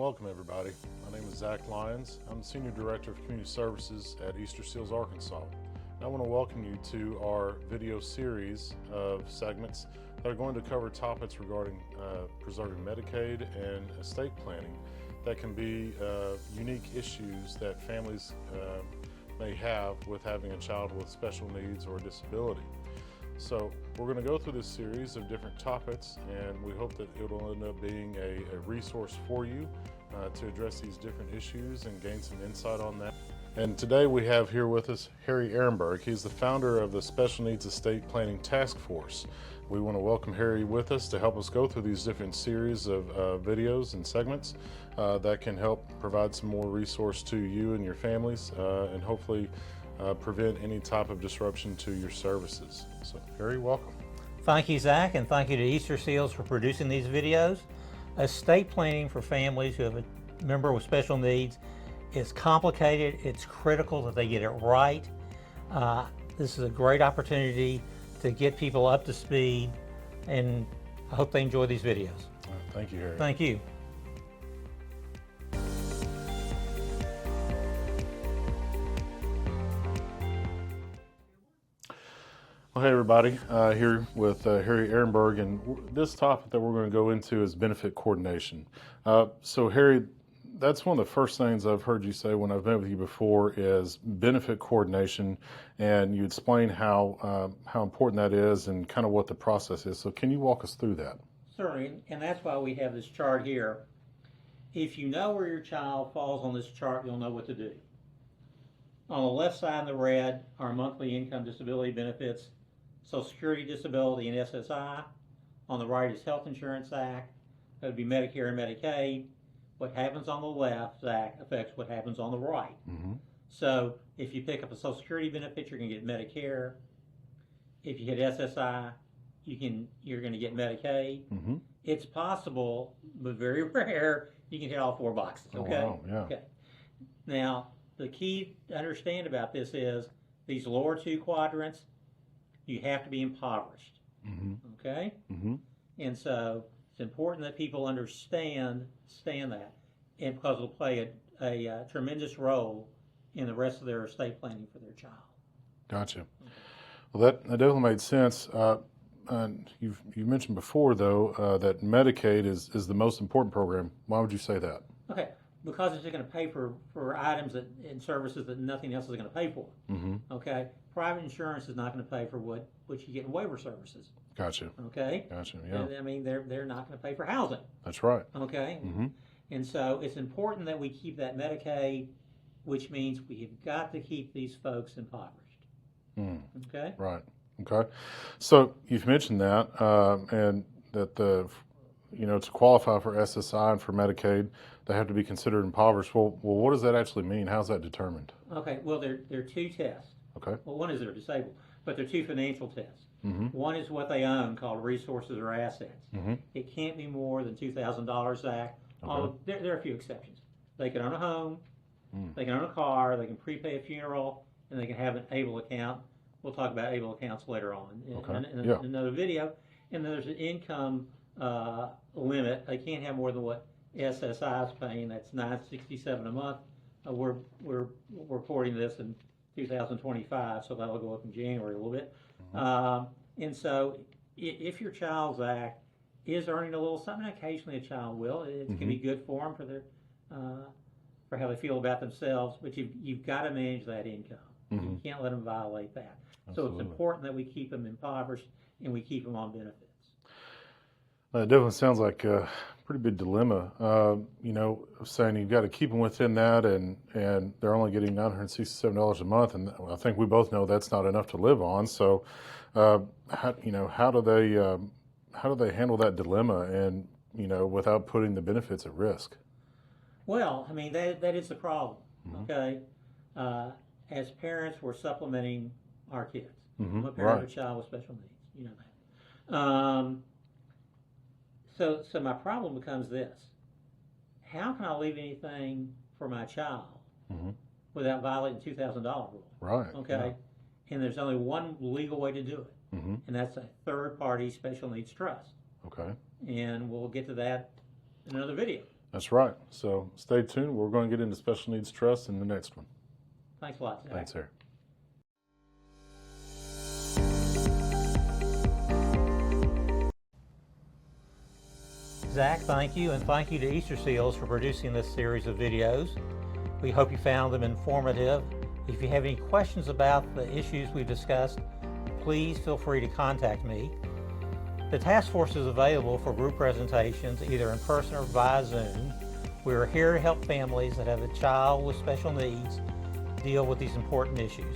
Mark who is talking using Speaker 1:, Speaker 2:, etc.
Speaker 1: welcome everybody. My name is Lyons. I'm the Senior Director of Community Services at Easterseals Arkansas. I want to welcome you to our video series of segments that are going to cover topics regarding preserving Medicaid and estate planning that can be unique issues that families may have with having a child with special needs or disability. So we're going to go through this series of different topics, and we hope that it'll end up being a resource for you to address these different issues and gain some insight on that. And today we have here with us Harry Ehrenberg. He's the founder of the Special Needs Estate Planning Taskforce. We want to welcome Harry with us to help us go through these different series of videos and segments that can help provide some more resource to you and your families and hopefully prevent any type of disruption to your services. So, Harry, welcome.
Speaker 2: Thank you, Zach, and thank you to Easterseals for producing these videos. Estate planning for families who have a member with special needs is complicated. It's critical that they get it right. This is a great opportunity to get people up to speed, and I hope they enjoy these videos.
Speaker 1: Thank you, Harry.
Speaker 2: Thank you.
Speaker 1: Well, hey everybody, here with Harry Ehrenberg, and this topic that we're going to go into is benefit coordination. So Harry, that's one of the first things I've heard you say when I've met with you before is benefit coordination, and you explain how important that is and kind of what the process is. So can you walk us through that?
Speaker 2: Certainly, and that's why we have this chart here. If you know where your child falls on this chart, you'll know what to do. On the left side in the red are monthly income disability benefits, Social Security, disability, and SSI. On the right is Health Insurance Act. That would be Medicare and Medicaid. What happens on the left, Zach, affects what happens on the right. Mm-hmm. So if you pick up a Social Security benefit, you're going to get Medicare. If you hit SSI, you're going to get Medicaid. Mm-hmm. It's possible, but very rare, you can hit all four boxes. Okay.
Speaker 1: Oh, wow. Yeah.
Speaker 2: Okay. Now, the key to understand about this is these lower two quadrants, you have to be impoverished. Mm-hmm. Okay? Mm-hmm. And so it's important that people understand that, and because it'll play a tremendous role in the rest of their estate planning for their child.
Speaker 1: Gotcha. Well, that definitely made sense. You mentioned before, though, that Medicaid is the most important program. Why would you say that?
Speaker 2: Okay, because it's going to pay for items and services that nothing else is going to pay for. Mm-hmm. Okay, private insurance is not going to pay for what you get in waiver services.
Speaker 1: Gotcha.
Speaker 2: Okay.
Speaker 1: Gotcha. Yeah.
Speaker 2: I mean, they're not going to pay for housing.
Speaker 1: That's right.
Speaker 2: Okay. Mm-hmm. And so it's important that we keep that Medicaid, which means we have got to keep these folks impoverished. Mm. Okay.
Speaker 1: Right. Okay. So you've mentioned that, and that to qualify for SSI and for Medicaid, they have to be considered impoverished. Well, what does that actually mean? How's that determined?
Speaker 2: Okay. Well, there are two tests.
Speaker 1: Okay.
Speaker 2: Well, one is they're disabled, but there are two financial tests. Mm-hmm. One is what they own, called resources or assets. Mm-hmm. It can't be more than $2,000, Zach. Okay. There are a few exceptions. They can own a home, they can own a car, they can prepay a funeral, and they can have an ABLE account. We'll talk about ABLE accounts later on in another video. And then there's an income limit. They can't have more than what SSI is paying. That's $967 a month. We're reporting this in 2025, so that'll go up in January a little bit. Mm-hmm. And so if your child, Zach, is earning a little something, occasionally a child will, it can be good for them for how they feel about themselves, but you've got to manage that income. Mm-hmm. You can't let them violate that. Absolutely. So it's important that we keep them impoverished and we keep them on benefits.
Speaker 1: It definitely sounds like a pretty big dilemma. Saying you've got to keep them within that, and they're only getting $967 a month, and I think we both know that's not enough to live on. So, how do they handle that dilemma, and without putting the benefits at risk?
Speaker 2: Well, I mean that is the problem. Mm-hmm. Okay, as parents, we're supplementing our kids. Mm-hmm. I'm a parent of a child with special needs. You know that. So my problem becomes this: how can I leave anything for my child without violating the $2,000 rule? Right. Okay. Yeah. And there's only one legal way to do it, and that's a third-party special needs trust.
Speaker 1: Okay.
Speaker 2: And we'll get to that in another video.
Speaker 1: That's right. So stay tuned. We're going to get into special needs trust in the next one.
Speaker 2: Thanks a lot, Zach.
Speaker 1: Thanks, Harry.
Speaker 2: Zach, thank you, and thank you to Easterseals for producing this series of videos. We hope you found them informative. If you have any questions about the issues we've discussed, please feel free to contact me. The task force is available for group presentations either in person or via Zoom. We are here to help families that have a child with special needs deal with these important issues.